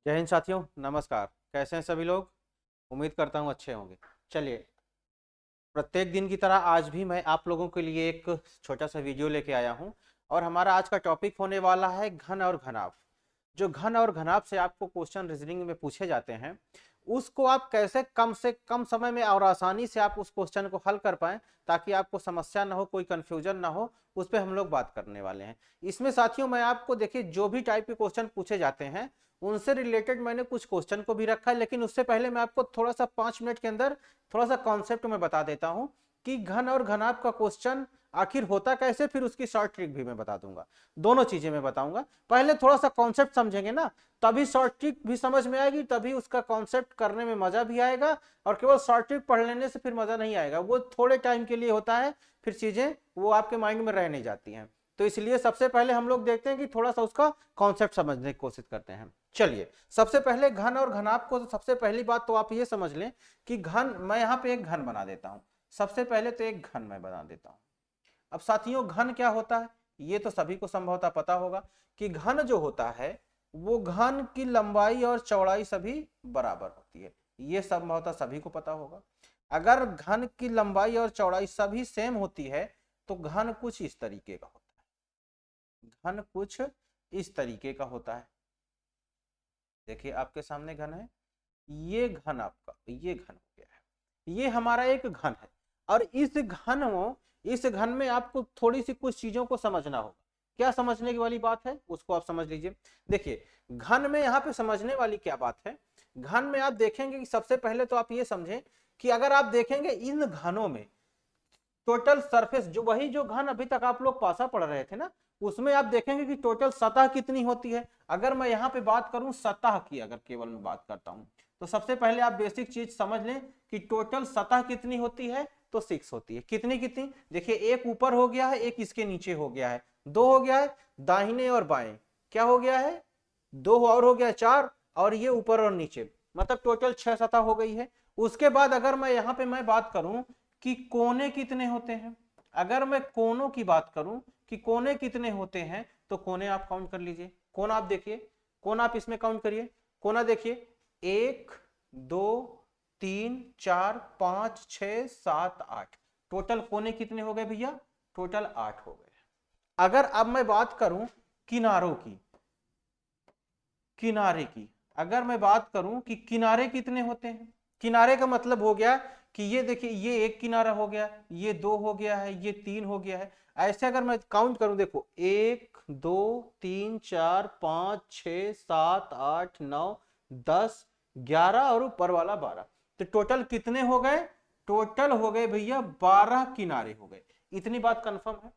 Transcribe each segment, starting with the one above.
जय हिंद साथियों, नमस्कार। कैसे हैं सभी लोग? उम्मीद करता हूँ अच्छे होंगे। चलिए, प्रत्येक दिन की तरह आज भी मैं आप लोगों के लिए एक छोटा सा वीडियो लेके आया हूँ। और हमारा आज का टॉपिक होने वाला है घन और घनाभ। जो घन और घनाभ से आपको क्वेश्चन रीजनिंग में पूछे जाते हैं, उसको आप कैसे कम से कम समय में और आसानी से आप उस क्वेश्चन को हल कर पाएं, ताकि आपको समस्या ना हो, कोई कंफ्यूजन ना हो। उस पर हम लोग बात करने वाले हैं। इसमें साथियों, मैं आपको देखिए, जो भी टाइप के क्वेश्चन पूछे जाते हैं उनसे रिलेटेड मैंने कुछ क्वेश्चन को भी रखा है, लेकिन उससे पहले मैं आपको थोड़ा सा 5 मिनट के अंदर थोड़ा सा कॉन्सेप्ट में बता देता हूं कि घन और घनाभ का क्वेश्चन आखिर होता कैसे, फिर उसकी शॉर्ट ट्रिक भी मैं बता दूंगा। दोनों चीजें मैं बताऊंगा। पहले थोड़ा सा कॉन्सेप्ट समझेंगे ना, तभी शॉर्ट ट्रिक भी समझ में आएगी, तभी उसका कॉन्सेप्ट करने में मजा भी आएगा। और केवल शॉर्ट ट्रिक पढ़ लेने से फिर मजा नहीं आएगा, वो थोड़े टाइम के लिए होता है, फिर चीजें वो आपके माइंड में रह नहीं जाती हैं। तो इसलिए सबसे पहले हम लोग देखते हैं कि थोड़ा सा उसका कॉन्सेप्ट समझने की कोशिश करते हैं। चलिए, सबसे पहले घन और घनाभ को, तो सबसे पहली बात तो आप ये समझ लें कि घन, मैं यहाँ पे एक घन बना देता हूं। सबसे पहले तो एक घन मैं बना देता हूं। अब साथियों, घन क्या होता है ये तो सभी को संभवतः पता होगा कि घन जो होता है वो घन की लंबाई और चौड़ाई सभी बराबर होती है। ये संभवतः सभी को पता होगा। अगर घन की लंबाई और चौड़ाई सभी सेम होती है तो घन कुछ इस तरीके का होता है। घन कुछ इस तरीके का होता है। देखिए, आपके सामने घन है, ये घन आपका, ये घन हो गया है, ये हमारा एक घन है। और इस घन में आपको थोड़ी सी कुछ चीजों को समझना होगा। क्या समझने की वाली बात है उसको आप समझ लीजिए। देखिए, घन में यहाँ पे समझने वाली क्या बात है, घन में आप देखेंगे कि सबसे पहले तो आप ये समझें कि अगर आप देखेंगे इन घनों में टोटल सरफेस, जो वही जो घन अभी तक आप लोग पासा पढ़ रहे थे ना, उसमें आप देखेंगे कि टोटल सतह कितनी होती है। अगर मैं यहाँ पे बात करूं सतह की, अगर केवल मैं बात करता हूं, तो सबसे पहले आप बेसिक चीज समझ लें कि टोटल सतह कितनी होती है, तो 6 होती है। कितनी कितनी? देखिए, एक ऊपर हो गया है, एक इसके नीचे हो गया है, 2 हो गया है, दाहिने और बाएं क्या हो गया है, 2 और हो गया, 4, और ये ऊपर और नीचे, मतलब टोटल 6 सतह हो गई है। उसके बाद अगर मैं यहाँ पे मैं बात करूं कि कोने कितने होते हैं, अगर मैं कोनों की बात करूं कि कोने कितने होते हैं, तो कोने आप काउंट कर लीजिए। कोना आप देखिए, कोना आप इसमें काउंट करिए। कोना देखिए, 1 2 3 4 5 6 7 8, टोटल कोने कितने हो गए भैया? टोटल 8 हो गए। अगर अब मैं बात करूं किनारों की, किनारे की अगर मैं बात करूं कि किनारे कितने होते हैं, किनारे का मतलब हो गया कि ये देखिए, ये एक किनारा हो गया, ये 2 हो गया है, ये 3 हो गया है। ऐसे अगर मैं काउंट करूं, देखो 1 2 3 4 5 6 7 8 9 10 11 और ऊपर वाला 12, तो टोटल कितने हो गए? टोटल हो गए भैया 12 किनारे हो गए। इतनी बात कंफर्म है?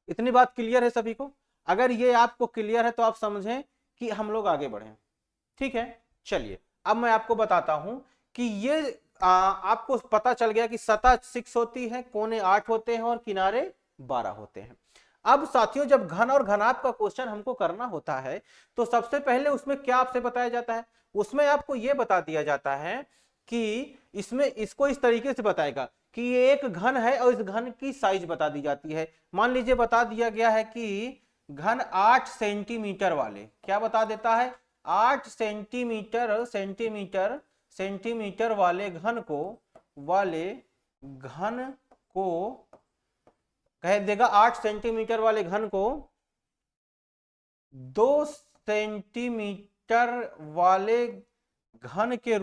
इतनी बात क्लियर है सभी को? अगर ये आपको क्लियर है तो आप समझें कि हम लोग आगे बढ़े। ठीक है, चलिए, अब मैं आपको बताता हूं कि ये आपको पता चल गया कि सतह 6 होती है, कोने 8 होते हैं और किनारे 12 होते हैं। अब साथियों, जब घन और घनाभ का क्वेश्चन हमको करना होता है, तो सबसे पहले उसमें क्या आपसे बताया जाता है? उसमें आपको यह बता दिया जाता है कि इसमें इसको इस तरीके से बताएगा कि ये एक घन है और इस घन की साइज बता दी जाती है। मान लीजिए बता दिया गया है कि घन 8 सेंटीमीटर वाले, क्या बता देता है? 8 सेंटीमीटर सेंटीमीटर सेंटीमीटर वाले घन को कह देगा, 8 सेंटीमीटर वाले घन को 2 सेंटीमीटर वाले घन के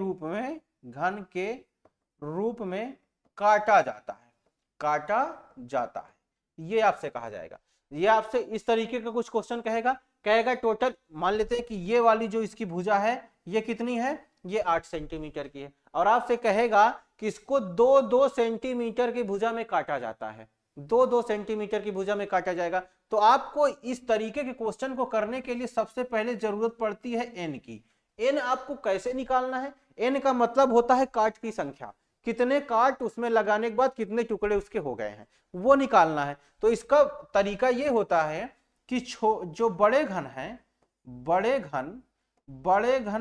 रूप में काटा जाता है, काटा जाता है, ये आपसे कहा जाएगा। ये आपसे इस तरीके का कुछ क्वेश्चन कहेगा। कहेगा टोटल, मान लेते हैं कि ये वाली जो इसकी भुजा है ये कितनी है, ये 8 सेंटीमीटर की है, और आपसे कहेगा कि इसको 2-2 सेंटीमीटर की भुजा में काटा जाता है, 2-2 सेंटीमीटर की भुजा में काटा जाएगा। तो आपको इस तरीके के क्वेश्चन को करने के लिए सबसे पहले जरूरत पड़ती है एन की। एन आपको कैसे निकालना है? एन का मतलब होता है काट की संख्या, कितने काट उसमें लगाने के बाद कितने टुकड़े उसके हो गए हैं, वो निकालना है। तो इसका तरीका ये होता है कि जो बड़े घन हैं, बड़े घन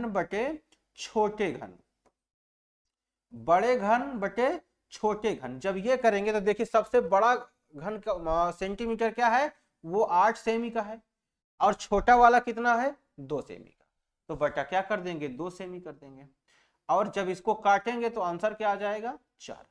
बटे छोटे घन, बड़े घन बटे छोटे घन, जब ये करेंगे तो देखिए, सबसे बड़ा घन का सेंटीमीटर क्या है, वो 8 सेमी का है, और छोटा वाला कितना है, 2 सेमी का। तो बटा क्या कर देंगे, 2 सेमी कर देंगे। और जब इसको काटेंगे तो आंसर क्या आ जाएगा, 4।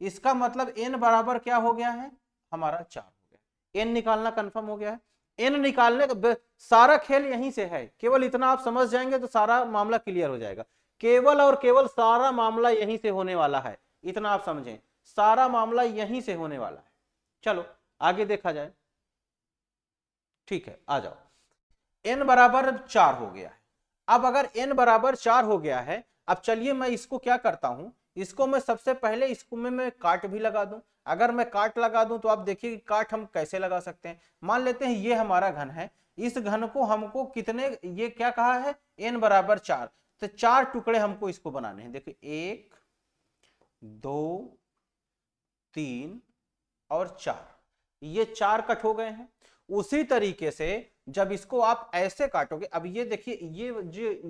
इसका मतलब n बराबर क्या हो गया है, हमारा 4 हो गया। n निकालना कंफर्म हो गया है। n निकालने का सारा खेल यहीं से है, केवल इतना आप समझ जाएंगे तो सारा मामला क्लियर हो जाएगा। केवल और केवल सारा मामला यहीं से होने वाला है, इतना आप समझें, सारा मामला यहीं से होने वाला है। चलो आगे देखा जाए। ठीक है, आ जाओ। n बराबर 4 हो गया है। अब अगर n बराबर 4 हो गया है, अब चलिए मैं इसको क्या करता हूं, इसको मैं सबसे पहले इसको मैं काट भी लगा दूं। अगर मैं काट लगा दूं तो आप देखिए कि काट हम कैसे लगा सकते हैं। मान लेते हैं ये हमारा घन है, इस घन को हमको कितने, ये क्या कहा है, n बराबर 4, तो 4 टुकड़े हमको इसको बनाने हैं। देखिए 1 2 3 और 4, ये 4 कट हो गए हैं। उसी तरीके से जब इसको आप ऐसे काटोगे, अब ये देखिए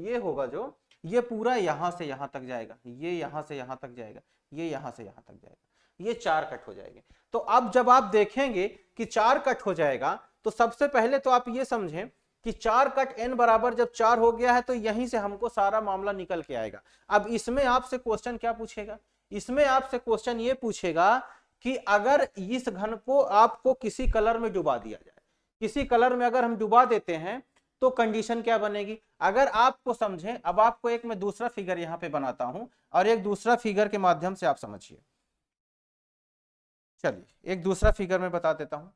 ये होगा जो, ये पूरा यहां से यहां तक जाएगा, ये यहां से यहां तक जाएगा, ये यहां से यहां तक जाएगा, ये 4 कट हो जाएंगे। तो अब जब आप देखेंगे कि 4 कट हो जाएगा, तो सबसे पहले तो आप ये समझें कि 4 कट n बराबर जब 4 हो गया है तो यहीं से हमको सारा मामला निकल के आएगा। अब इसमें आपसे क्वेश्चन क्या पूछेगा, इसमें आपसे क्वेश्चन ये पूछेगा कि अगर इस घन को आपको किसी कलर में डुबा दिया जाए, किसी कलर में अगर हम डुबा देते हैं तो कंडीशन क्या बनेगी। अगर आपको समझें, अब आपको एक मैं दूसरा फिगर यहां पे बनाता हूं और एक दूसरा फिगर के माध्यम से आप समझिए। चलिए एक दूसरा फिगर में बता देता हूं।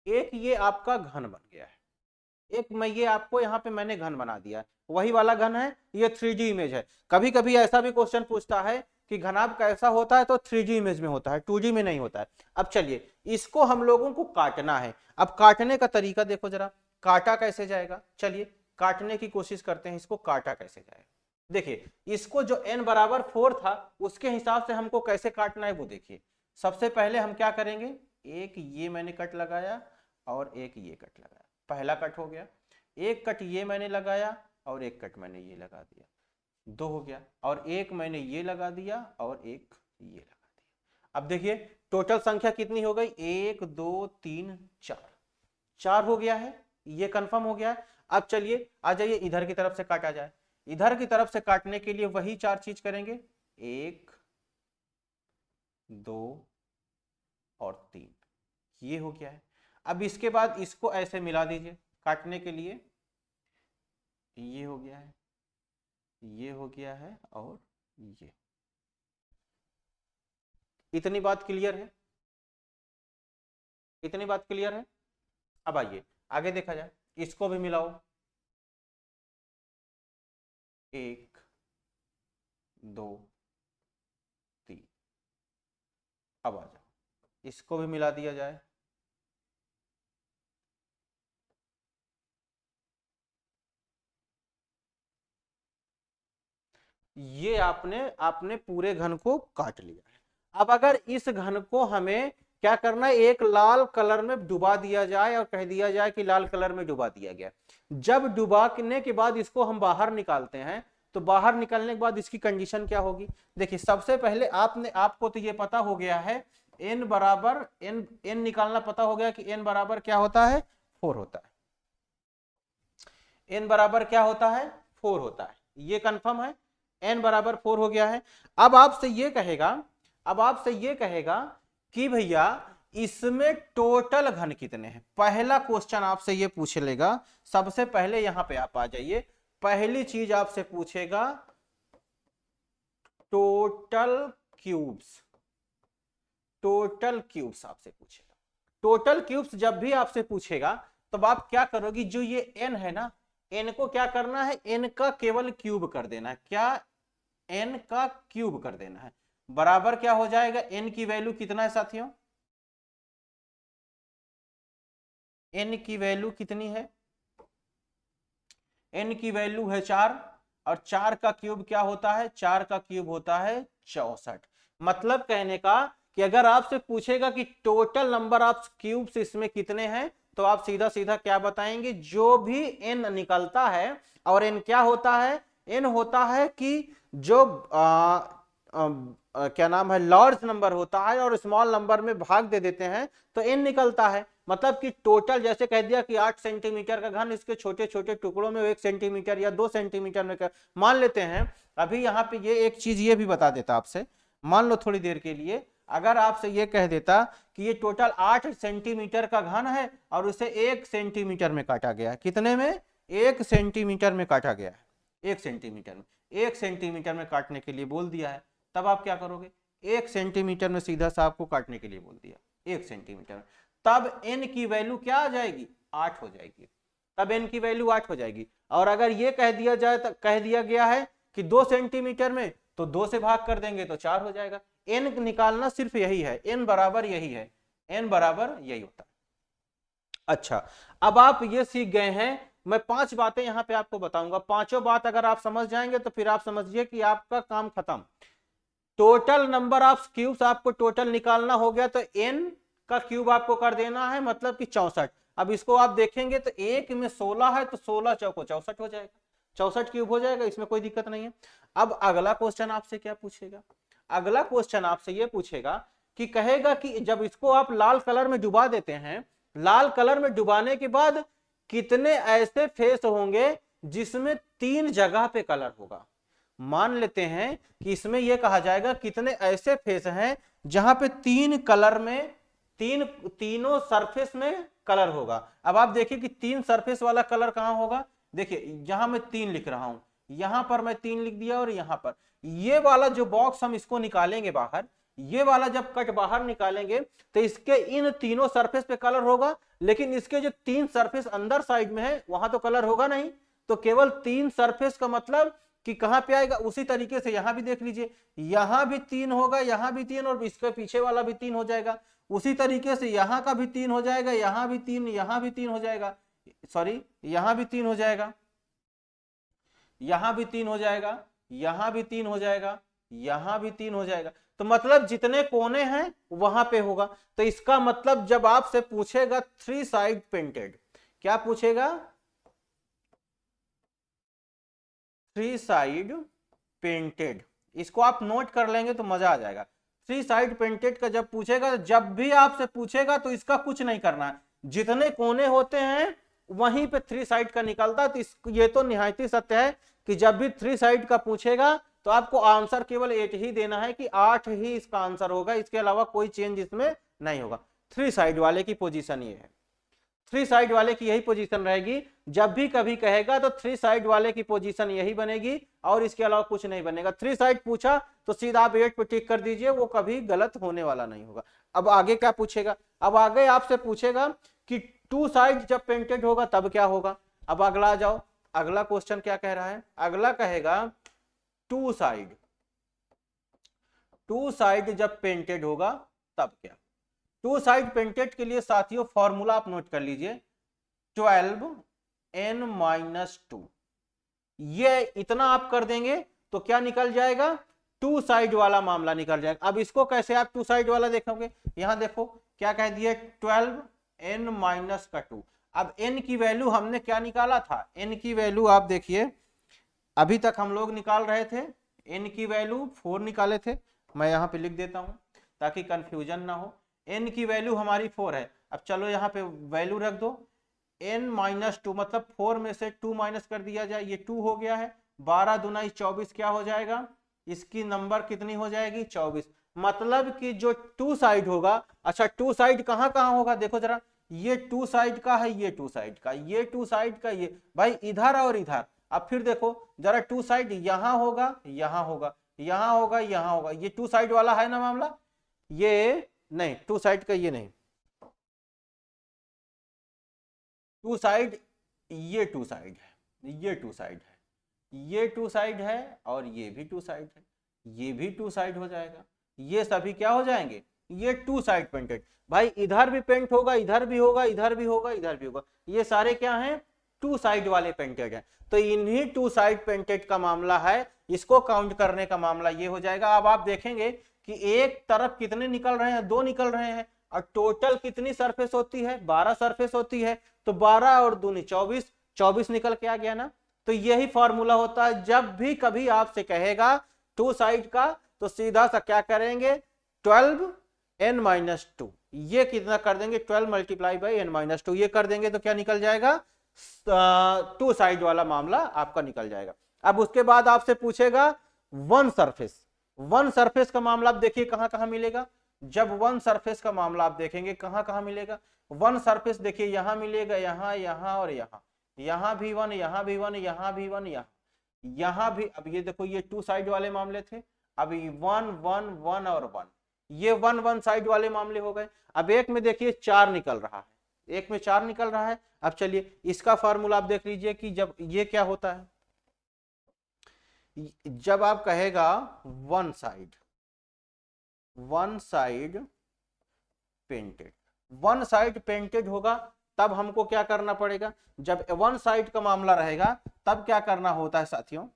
एक ये आपका घन बन गया है, एक मैं ये आपको यहाँ पे मैंने घन बना दिया, वही वाला घन है, ये 3D इमेज है। कभी कभी ऐसा भी क्वेश्चन पूछता है कि घनाभ कैसा होता है, तो 3D इमेज में होता है, 2D में नहीं होता है। अब चलिए इसको हम लोगों को काटना है। अब काटने का तरीका देखो जरा, काटा कैसे जाएगा, चलिए काटने की कोशिश करते हैं, इसको काटा कैसे जाएगा। देखिए इसको जो n बराबर 4 था उसके हिसाब से हमको कैसे काटना है वो देखिए। सबसे पहले हम क्या करेंगे, एक ये मैंने कट लगाया और एक ये कट लगाया, पहला कट हो गया। एक कट ये मैंने लगाया और एक कट मैंने ये लगा दिया, 2 हो गया। और एक मैंने ये लगा दिया और एक ये लगा दिया। अब देखिए टोटल संख्या कितनी हो गई, 1 2 3 4, 4 हो गया है, ये कंफर्म हो गया है। अब चलिए आ जाइए इधर की तरफ से काटा जाए। इधर की तरफ से काटने के लिए वही 4 चीज करेंगे, 1 2 और 3, ये हो गया है। अब इसके बाद इसको ऐसे मिला दीजिए काटने के लिए, ये हो गया है, ये हो गया है और ये। इतनी बात क्लियर है, इतनी बात क्लियर है। अब आइए आगे देखा जाए, इसको भी मिलाओ, 1 2 3। अब आ जाओ, इसको भी मिला दिया जाए, ये आपने आपने पूरे घन को काट लिया है। अब अगर इस घन को हमें क्या करना है, एक लाल कलर में डुबा दिया जाए और कह दिया जाए कि लाल कलर में डुबा दिया गया। जब डुबाने के बाद इसको हम बाहर निकालते हैं, तो बाहर निकलने के बाद इसकी कंडीशन क्या होगी। देखिए सबसे पहले आपको तो ये पता हो गया है, n बराबर n निकालना पता हो गया कि n बराबर क्या होता है, 4 होता है। n बराबर क्या होता है, 4 होता है, ये कंफर्म है, n बराबर 4 हो गया है। अब आपसे ये कहेगा, अब आपसे ये कहेगा कि भैया इसमें टोटल घन कितने हैं। पहला क्वेश्चन आपसे ये पूछ लेगा, सबसे पहले यहां पे आप आ जाइए, पहली चीज आपसे पूछेगा टोटल क्यूब्स, टोटल क्यूब्स आपसे पूछेगा। टोटल क्यूब्स जब भी आपसे पूछेगा तब आप क्या करोगी, जो ये n है ना, n को क्या करना है, n का केवल क्यूब कर देना है। क्या, n का क्यूब कर देना है। बराबर क्या हो जाएगा, n की वैल्यू कितना है साथियों, n की वैल्यू कितनी है, n की वैल्यू है 4। और 4 का क्यूब क्या होता है, 4 का क्यूब होता है 64। मतलब कहने का कि अगर आपसे पूछेगा कि टोटल नंबर ऑफ क्यूब्स इसमें कितने हैं, तो आप सीधा सीधा क्या बताएंगे, जो भी n निकलता है, और n क्या होता है, n होता है कि जो क्या नाम है, लार्ज नंबर होता है और स्मॉल नंबर में भाग दे देते हैं तो n निकलता है। मतलब कि टोटल जैसे कह दिया कि 8 सेंटीमीटर का घन, इसके छोटे छोटे टुकड़ों में 1 सेंटीमीटर या 2 सेंटीमीटर में मान लेते हैं। अभी यहाँ पे ये एक चीज ये भी बता देता आपसे, मान लो थोड़ी देर के लिए अगर आपसे ये कह देता कि ये टोटल 8 सेंटीमीटर का घन है और उसे 1 सेंटीमीटर में काटा गया, कितने में, 1 सेंटीमीटर में काटा गया है, 1 सेंटीमीटर में, 1 सेंटीमीटर में काटने के लिए बोल दिया है, तब आप क्या करोगे, 1 सेंटीमीटर में सीधा सा आपको काटने के लिए बोल दिया, 1 सेंटीमीटर में, तब n की वैल्यू क्या आ जाएगी, 8 हो जाएगी, तब n की वैल्यू 8 हो जाएगी। और अगर ये कह दिया जाए, तो कह दिया गया है कि 2 सेंटीमीटर में, तो 2 से भाग कर देंगे तो 4 हो जाएगा। n निकालना सिर्फ यही है, n बराबर यही है, n बराबर यही होता है। अच्छा, अब आप ये सीख गए हैं, मैं 5 बातें यहां पे आपको बताऊंगा, पांचों बात अगर आप समझ जाएंगे तो फिर आप समझिए कि आपका काम खत्म। टोटल नंबर ऑफ क्यूब्स आपको टोटल निकालना हो गया, तो n का क्यूब आपको कर देना है, मतलब कि 64। अब इसको आप देखेंगे तो एक में 16 है, तो 16 चौको 64 हो जाएगा, 64 क्यूब हो जाएगा, इसमें कोई दिक्कत नहीं है। अब अगला क्वेश्चन आपसे क्या पूछेगा, अगला क्वेश्चन आपसे ये पूछेगा कि कहेगा कि जब इसको आप लाल कलर में डुबा देते हैं, लाल कलर में डुबाने के बाद कितने ऐसे फेस होंगे जिसमें 3 जगह पे कलर होगा। मान लेते हैं कि इसमें यह कहा जाएगा कितने ऐसे फेस हैं जहां पे 3 कलर में, तीनों सरफेस में कलर होगा। अब आप देखिए कि 3 सरफेस वाला कलर कहां होगा, देखिए जहां मैं 3 लिख रहा हूं, यहां पर मैं 3 लिख दिया, और यहां पर ये वाला जो बॉक्स हम इसको निकालेंगे बाहर, ये वाला जब कट बाहर निकालेंगे तो इसके इन तीनों सरफेस पे कलर होगा, लेकिन इसके जो 3 सरफेस अंदर साइड में है वहां तो कलर होगा नहीं, तो केवल 3 सरफेस का मतलब कि कहां पे आएगा, उसी तरीके से यहां भी देख लीजिए, यहां भी 3 होगा, यहां भी 3, और इसके पीछे वाला भी 3 हो जाएगा, उसी तरीके से यहां का भी 3 हो जाएगा, यहां भी 3, यहां भी 3 हो जाएगा, सॉरी यहां भी 3 हो जाएगा, यहां भी 3 हो जाएगा, यहां भी 3 हो जाएगा, यहां भी 3 हो जाएगा। तो मतलब जितने कोने हैं वहां पे होगा। तो इसका मतलब जब आपसे पूछेगा 3 साइड पेंटेड, क्या पूछेगा, 3 साइड पेंटेड, इसको आप नोट कर लेंगे तो मजा आ जाएगा। 3 साइड पेंटेड का जब पूछेगा, जब भी आपसे पूछेगा तो इसका कुछ नहीं करना है, जितने कोने होते हैं वहीं पे 3 साइड का निकलता है। तो ये तो निहायती सत्य है कि जब भी 3 साइड का पूछेगा तो आपको आंसर केवल 8 ही देना है कि 8 ही इसका आंसर होगा, इसके अलावा कोई चेंज इसमें नहीं होगा। 3 साइड वाले की पोजीशन ये है, 3 साइड वाले की यही पोजीशन रहेगी, जब भी कभी कहेगा तो 3 साइड वाले की पोजीशन यही बनेगी और इसके अलावा कुछ नहीं बनेगा। 3 साइड पूछा तो सीधा आप 8 पे टिक कर दीजिए, वो कभी गलत होने वाला नहीं होगा। अब आगे क्या पूछेगा, अब आगे आपसे पूछेगा कि 2 साइड जब पेंटेड होगा तब क्या होगा। अब अगला आ जाओ, अगला क्वेश्चन क्या कह रहा है, अगला कहेगा 2 साइड, 2 साइड जब पेंटेड होगा तब क्या। 2 साइड पेंटेड के लिए साथियों फॉर्मूला आप नोट कर लीजिए, 12n-2, ये इतना आप कर देंगे तो क्या निकल जाएगा, 2 साइड वाला मामला निकल जाएगा। अब इसको कैसे आप 2 साइड वाला देखोगे, यहां देखो क्या कह दिया, 12n-2। अब n की वैल्यू हमने क्या निकाला था, n की वैल्यू आप देखिए, अभी तक हम लोग निकाल रहे थे n की वैल्यू 4 निकाले थे, मैं यहां पे लिख देता हूं ताकि कंफ्यूजन ना हो। n की वैल्यू हमारी 4 है, अब चलो यहाँ पे वैल्यू रख दो, n-2 मतलब 4 में से 2 माइनस कर दिया जाए, ये 2 हो गया है, 12 दूना 24 क्या हो जाएगा, इसकी नंबर कितनी हो जाएगी, 24। मतलब कि जो 2 साइड होगा, अच्छा 2 साइड कहाँ कहाँ होगा, देखो जरा, ये 2 साइड का है, ये 2 साइड का, ये 2 साइड का, ये भाई इधर और इधर। अब फिर देखो जरा 2 साइड यहां होगा, यहां होगा, यहां होगा, यहां होगा, ये 2 साइड वाला है ना मामला, ये नहीं 2 साइड का, ये नहीं 2 साइड, ये 2 साइड है, ये 2 साइड है, ये 2 साइड है, और ये भी 2 साइड है, ये भी 2 साइड हो जाएगा, ये सभी क्या हो जाएंगे, ये 2 साइड पेंटेड। भाई इधर भी पेंट होगा, इधर भी होगा, इधर भी होगा, इधर भी होगा, ये सारे क्या हैं टू साइड वाले पेंटेड हैं, तो इन्हीं टू साइड पेंटेड का मामला है, इसको काउंट करने का मामला ये हो जाएगा। अब आप देखेंगे कि एक तरफ कितने निकल रहे हैं, 2 निकल रहे हैं, और टोटल कितनी सरफेस होती है, 12 सरफेस होती है, तो 12 और 2 24, 24 निकल के आ गया ना। तो यही फॉर्मूला होता है, जब भी कभी आपसे कहेगा टू साइड का, तो सीधा सा क्या करेंगे, 12n-2, ये कितना कर देंगे, 12 मल्टीप्लाई बाई n-2, ये कर देंगे तो क्या निकल जाएगा, टू साइड वाला मामला आपका निकल जाएगा। अब उसके बाद आपसे पूछेगा वन सरफेस, वन सरफेस का मामला आप देखिए कहां कहां मिलेगा। जब वन सरफेस का मामला आप देखेंगे कहां कहां मिलेगा, वन सरफेस देखिए यहां मिलेगा, यहां, यहां और यहां, यहां भी वन, यहां भी वन, यहां भी वन, यहां भी। अब ये देखो ये टू साइड वाले मामले थे, अब 1 1 1 और 1, ये 1 1 साइड वाले मामले हो गए। अब एक में देखिए 4 निकल रहा है, एक में 4 निकल रहा है। अब चलिए इसका फार्मूला आप देख लीजिए कि जब ये क्या होता है, जब आप कहेगा one side painted, one side painted होगा, तब हमको क्या करना पड़ेगा, जब वन साइड का मामला रहेगा तब क्या करना होता है साथियों,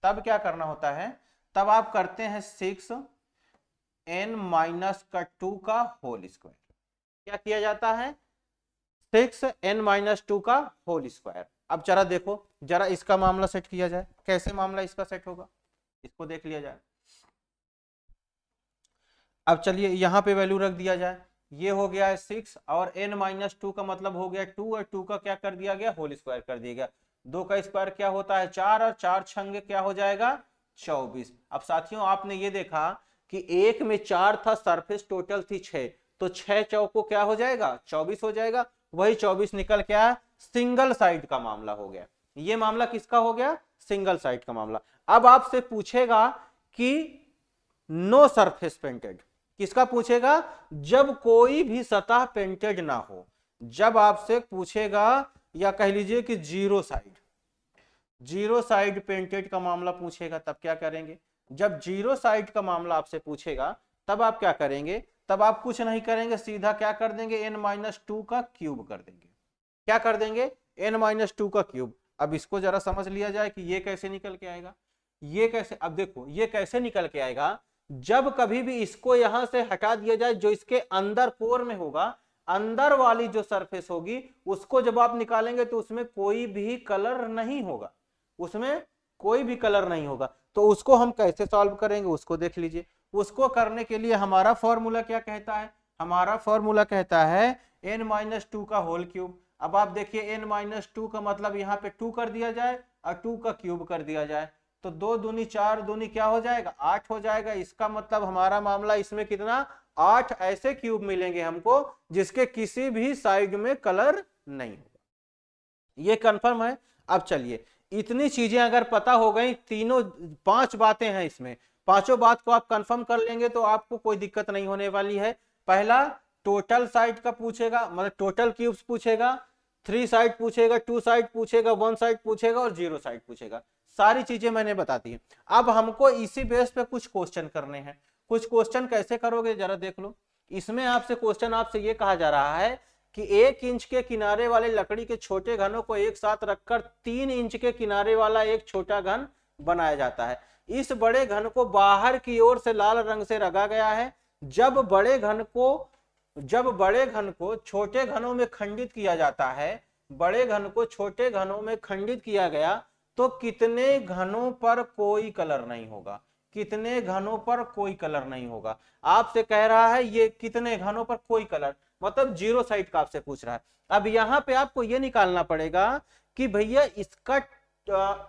तब क्या करना होता है, तब आप करते हैं 6n-2 का होल स्क्वायर। क्या किया जाता है, 6n-2 का होल स्क्वायर। अब जरा देखो, जरा इसका मामला सेट किया जाए, कैसे मामला इसका सेट होगा, इसको देख लिया जाए। अब चलिए यहां पे वैल्यू रख दिया जाए, ये हो गया है 6 और n-2 का मतलब हो गया 2, और 2 का क्या कर दिया गया, होल स्क्वायर कर दिया गया। 2 का स्क्वायर क्या होता है 4, और 4 छंगे क्या हो जाएगा 24। अब साथियों आपने ये देखा कि एक में 4 था, सरफेस टोटल थी 6, तो 6 चौको क्या हो जाएगा 24 हो जाएगा, वही 24 निकल के आया, सिंगल साइड का मामला हो गया। ये मामला किसका हो गया, सिंगल साइड का मामला। अब आपसे पूछेगा कि नो सरफेस पेंटेड, किसका पूछेगा, जब कोई भी सतह पेंटेड ना हो, जब आपसे पूछेगा, या कह लीजिए कि जीरो साइड पेंटेड का मामला पूछेगा, तब क्या करेंगे, जब जीरो साइड का मामला आपसे पूछेगा तब आप क्या करेंगे, तब आप कुछ नहीं करेंगे, सीधा क्या कर देंगे, n-2 का क्यूब कर देंगे। क्या कर देंगे, n-2 का क्यूब। अब इसको जरा समझ लिया जाए कि ये कैसे निकल के आएगा, ये कैसे, अब देखो ये कैसे निकल के आएगा, जब कभी भी इसको यहां से हटा दिया जाए, जो इसके अंदर कोर में होगा, अंदर वाली जो सरफेस होगी उसको जब आप निकालेंगे तो उसमें कोई भी कलर नहीं होगा, उसमें कोई भी कलर नहीं होगा। तो उसको हम कैसे सॉल्व करेंगे, उसको देख लीजिए। उसको करने के लिए हमारा फॉर्मूला क्या कहता है, हमारा फॉर्मूला कहता है n-2 का होल क्यूब। अब आप देखिए n-2 का मतलब यहाँ पे 2 कर दिया जाए और 2 का क्यूब कर दिया जाए, तो 2 दूनी 4 दूनी क्या हो जाएगा 8 हो जाएगा। इसका मतलब हमारा मामला इसमें कितना, 8 ऐसे क्यूब मिलेंगे हमको जिसके किसी भी साइड में कलर नहीं होगा। ये कंफर्म है। अब चलिए इतनी चीजें अगर पता हो गई, तीनों 5 बातें हैं इसमें, पांचों बात को आप कंफर्म कर लेंगे तो आपको कोई दिक्कत नहीं होने वाली है। पहला टोटल साइड का पूछेगा, मतलब टोटल क्यूब्स पूछेगा, 3 साइड पूछेगा, 2 साइड पूछेगा, 1 साइड पूछेगा और 0 साइड पूछेगा। सारी चीजें मैंने बता दी। अब हमको इसी बेस पे कुछ क्वेश्चन करने हैं। कुछ क्वेश्चन कैसे करोगे जरा देख लो। इसमें आपसे क्वेश्चन आपसे ये कहा जा रहा है कि 1 इंच के किनारे वाले लकड़ी के छोटे घनों को एक साथ रखकर 3 इंच के किनारे वाला एक छोटा घन बनाया जाता है। इस बड़े घन को बाहर की ओर से लाल रंग से रंगा गया है। जब बड़े घन को छोटे घनों में खंडित किया जाता है, बड़े घन को छोटे घनों में खंडित किया गया तो कितने घनों पर कोई कलर नहीं होगा, कितने घनों पर कोई कलर नहीं होगा। आपसे कह रहा है ये कितने घनों पर कोई कलर, मतलब 0 साइड का आपसे पूछ रहा है। अब यहां पे आपको ये निकालना पड़ेगा कि भैया इसका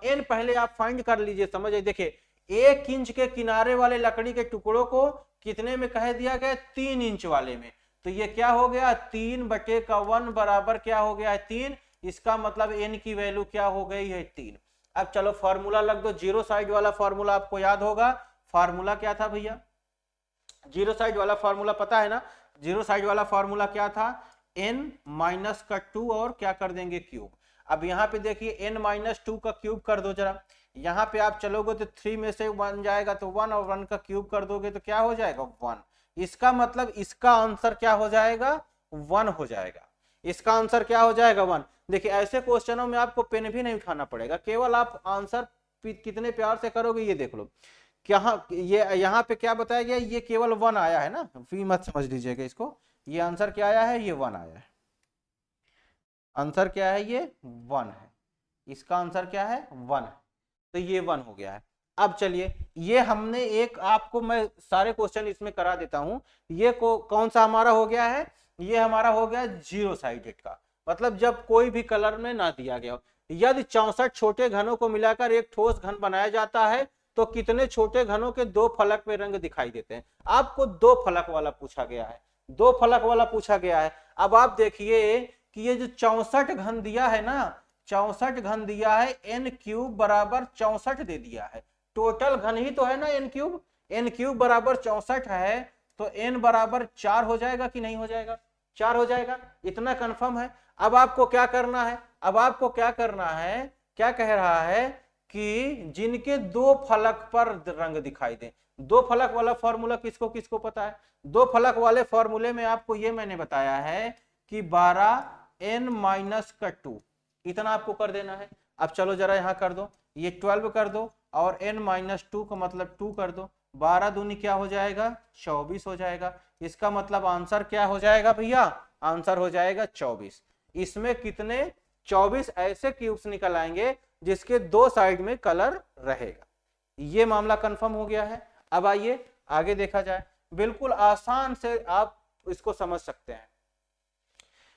एन पहले आप फाइंड कर लीजिए। समझिए, देखिए 1 इंच के किनारे वाले लकड़ी के टुकड़ों को कितने में कह दिया गया, 3 इंच वाले में, तो ये क्या हो गया 3/1 बराबर क्या हो गया है 3। इसका मतलब एन की वैल्यू क्या हो गई है 3। अब चलो फॉर्मूला लग दो। 0 साइड वाला फॉर्मूला आपको याद होगा, फॉर्मूला क्या था भैया, 0 साइड वाला फॉर्मूला पता है ना। 0 साइड वाला फॉर्मूला क्या था, n-2 और क्या कर देंगे क्यूब। अब यहाँ पे देखिए n-2 का क्यूब कर दो जरा, यहाँ पे आप चलोगे तो 3 में से 1 जाएगा तो 1 और 1 का क्यूब कर दोगे तो क्या हो जाएगा 1। इसका मतलब इसका आंसर क्या हो जाएगा 1 हो जाएगा। इसका आंसर क्या हो जाएगा 1। देखिए ऐसे क्वेश्चनों में आपको पेन भी नहीं उठाना पड़ेगा, केवल आप आंसर कितने प्यार से करोगे ये देख लो। ये यहाँ पे क्या बताया गया, ये केवल 1 आया है ना, फी मत समझ लीजिएगा इसको। ये आंसर क्या आया है, ये 1 आया है। आंसर क्या है, ये 1 है। इसका आंसर क्या है, 1 है। तो ये 1 हो गया है। अब चलिए, ये हमने एक, आपको मैं सारे क्वेश्चन इसमें करा देता हूं। ये कौन सा हमारा हो गया है, ये हमारा हो गया 0 साइडेड का, मतलब जब कोई भी कलर में ना दिया गया हो। यदि 64 छोटे घनों को मिलाकर एक ठोस घन बनाया जाता है तो कितने छोटे घनों के 2 फलक में रंग दिखाई देते हैं। आपको 2 फलक वाला पूछा गया है, 2 फलक वाला पूछा गया है। अब आप देखिए कि ये जो 64 घन दिया है ना, 64 घन दिया है, n क्यूब बराबर 64 दे दिया है। टोटल घन ही तो है ना n क्यूब, n क्यूब बराबर 64 है, तो n बराबर 4 हो जाएगा कि नहीं हो जाएगा, 4 हो जाएगा, इतना कंफर्म है। अब आपको क्या करना है, अब आपको क्या करना है, क्या कह रहा है कि जिनके 2 फलक पर रंग दिखाई दे। 2 फलक वाला फॉर्मूला किसको किसको पता है, 2 फलक वाले फॉर्मूले में आपको ये मैंने बताया है कि 12n-2 इतना आपको कर देना है। अब चलो जरा यहां कर दो, ये 12 कर दो और n-2 का मतलब 2 कर दो, 12 दूनी क्या हो जाएगा, 24 हो जाएगा। इसका मतलब आंसर क्या हो जाएगा भैया, आंसर हो जाएगा 24। इसमें कितने 24 ऐसे क्यूब्स निकल आएंगे जिसके 2 साइड में कलर रहेगा। ये मामला कंफर्म हो गया है। अब आइए आगे देखा जाए, बिल्कुल आसान से आप इसको समझ सकते हैं।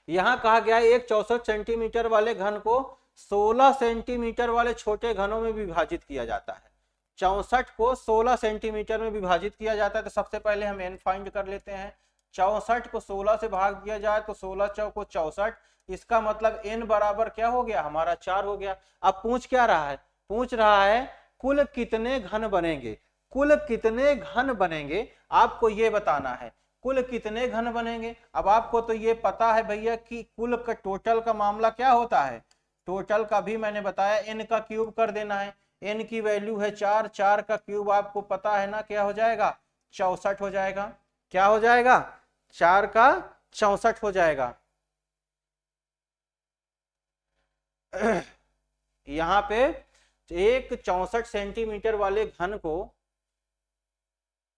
यहां कहा गया है एक 64 सेंटीमीटर वाले घन को 16 सेंटीमीटर वाले छोटे घनों में विभाजित किया जाता है। 64 को 16 सेंटीमीटर में विभाजित किया जाता है, तो सबसे पहले हम n फाइंड कर लेते हैं। 64 को 16 से भाग दिया जाए तो 16 चौको 64, इसका मतलब n बराबर क्या हो गया, हमारा 4 हो गया। अब पूछ क्या रहा है, पूछ रहा है कुल कितने घन बनेंगे, कुल कितने घन बनेंगे आपको ये बताना है, कुल कितने घन बनेंगे। अब आपको तो ये पता है भैया कि कुल का टोटल का मामला क्या होता है, टोटल का भी मैंने बताया n का क्यूब कर देना है। n की वैल्यू है 4, 4 का क्यूब आपको पता है ना क्या हो जाएगा, 64 हो जाएगा। क्या हो जाएगा, 4 का 64 हो जाएगा। यहां पे एक 64 सेंटीमीटर वाले घन को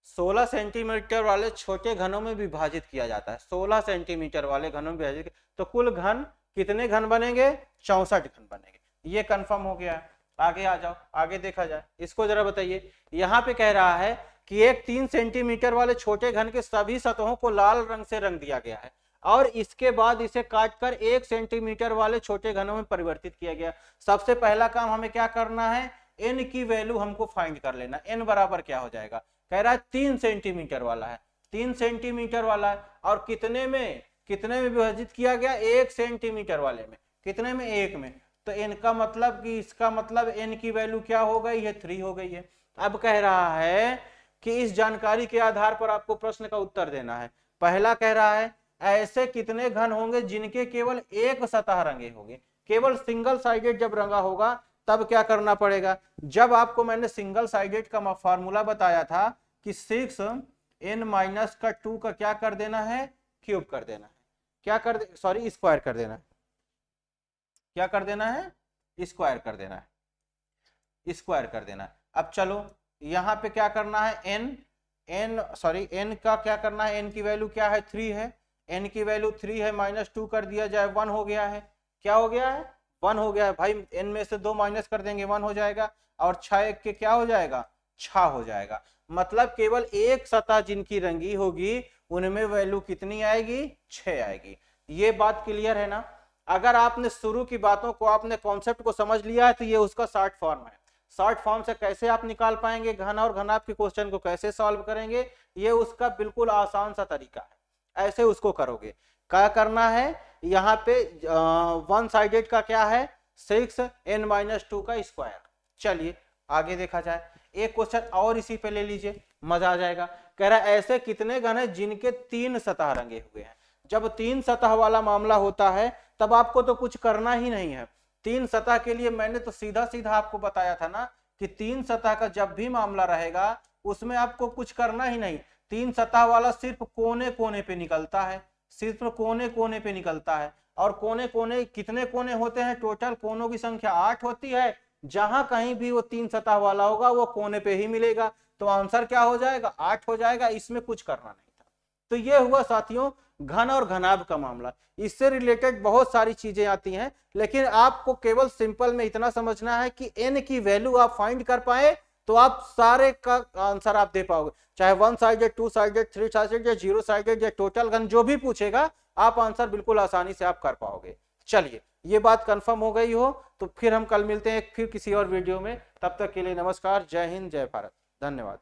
16 सेंटीमीटर वाले छोटे घनों में विभाजित किया जाता है, 16 सेंटीमीटर वाले घनों में विभाजित, तो कुल घन कितने घन बनेंगे, 64 घन बनेंगे। ये कंफर्म हो गया है। आगे आ जाओ, आगे देखा जाए, इसको जरा बताइए। यहाँ पे कह रहा है कि एक 3 सेंटीमीटर वाले छोटे घन के सभी सतहों को लाल रंग से रंग दिया गया है और इसके बाद इसे काटकर 1 सेंटीमीटर वाले छोटे घनों में परिवर्तित किया गया। सबसे पहला काम हमें क्या करना है, n की वैल्यू हमको फाइंड कर लेना। n बराबर क्या हो जाएगा, कह रहा है 3 सेंटीमीटर वाला है, 3 सेंटीमीटर वाला है और कितने में विभाजित किया गया, 1 सेंटीमीटर वाले में, कितने में, 1 में। तो n का मतलब कि इसका मतलब n की वैल्यू क्या हो गई है, 3 हो गई है। अब कह रहा है कि इस जानकारी के आधार पर आपको प्रश्न का उत्तर देना है। पहला कह रहा है ऐसे कितने घन होंगे जिनके केवल एक सतह रंगे होंगे, केवल सिंगल साइडेड जब रंगा होगा तब क्या करना पड़ेगा। जब आपको मैंने सिंगल साइडेड का फार्मूला बताया था कि 6n-2 का क्या कर देना है, क्यूब कर देना है, क्या कर दे, सॉरी स्क्वायर कर देना है, क्या कर देना है, स्क्वायर कर देना है, स्क्वायर कर देना है। अब चलो यहाँ पे क्या करना है, n का क्या करना है, n की वैल्यू क्या है, 3 है, n की वैल्यू 3 है, -2 कर दिया जाए 1 हो गया है। क्या हो गया है, 1 हो गया है भाई, n में से 2 माइनस कर देंगे 1 हो जाएगा और 6 1 के क्या हो जाएगा, 6 हो जाएगा। मतलब केवल एक सतह जिनकी रंगी होगी उनमें वैल्यू कितनी आएगी, 6 आएगी। ये बात क्लियर है ना। अगर आपने शुरू की बातों को, आपने कॉन्सेप्ट को समझ लिया है तो ये उसका शॉर्ट फॉर्म है। शॉर्ट फॉर्म से कैसे आप निकाल पाएंगे घन और घनाभ के क्वेश्चन को कैसे सॉल्व करेंगे, ये उसका बिल्कुल आसान सा तरीका है। ऐसे उसको करोगे, क्या करना है, यहाँ पे 1 साइडेड का क्या है, 6n-2 का स्क्वायर। चलिए आगे देखा जाए, एक क्वेश्चन और इसी पे ले लीजिए, मजा आ जाएगा। कह रहा है ऐसे कितने घन है जिनके 3 सतह रंगे हुए हैं। जब 3 सतह वाला मामला होता है तब आपको तो कुछ करना ही नहीं है। 3 सतह के लिए मैंने तो सीधा सीधा आपको बताया था ना कि 3 सतह का जब भी मामला रहेगा उसमें आपको कुछ करना ही नहीं। 3 सतह वाला सिर्फ कोने कोने पे निकलता है, सिर्फ कोने कोने पे निकलता है और कोने कोने कितने कोने होते हैं, टोटल कोनों की संख्या 8 होती है। जहां कहीं भी वो 3 सतह वाला होगा वो कोने पे ही मिलेगा, तो आंसर क्या हो जाएगा, 8 हो जाएगा। इसमें कुछ करना नहीं था। तो ये हुआ साथियों घन और घनाभ का मामला। इससे रिलेटेड बहुत सारी चीजें आती हैं, लेकिन आपको केवल सिंपल में इतना समझना है कि n की वैल्यू आप फाइंड कर पाए तो आप सारे का आंसर आप दे पाओगे, चाहे 1 साइडेड, 2 साइडेड, 3 साइडेड या 0 साइडेड या टोटल घन, जो भी पूछेगा आप आंसर बिल्कुल आसानी से आप कर पाओगे। चलिए ये बात कंफर्म हो गई हो तो फिर हम कल मिलते हैं फिर किसी और वीडियो में। तब तक के लिए नमस्कार, जय हिंद, जय भारत, धन्यवाद।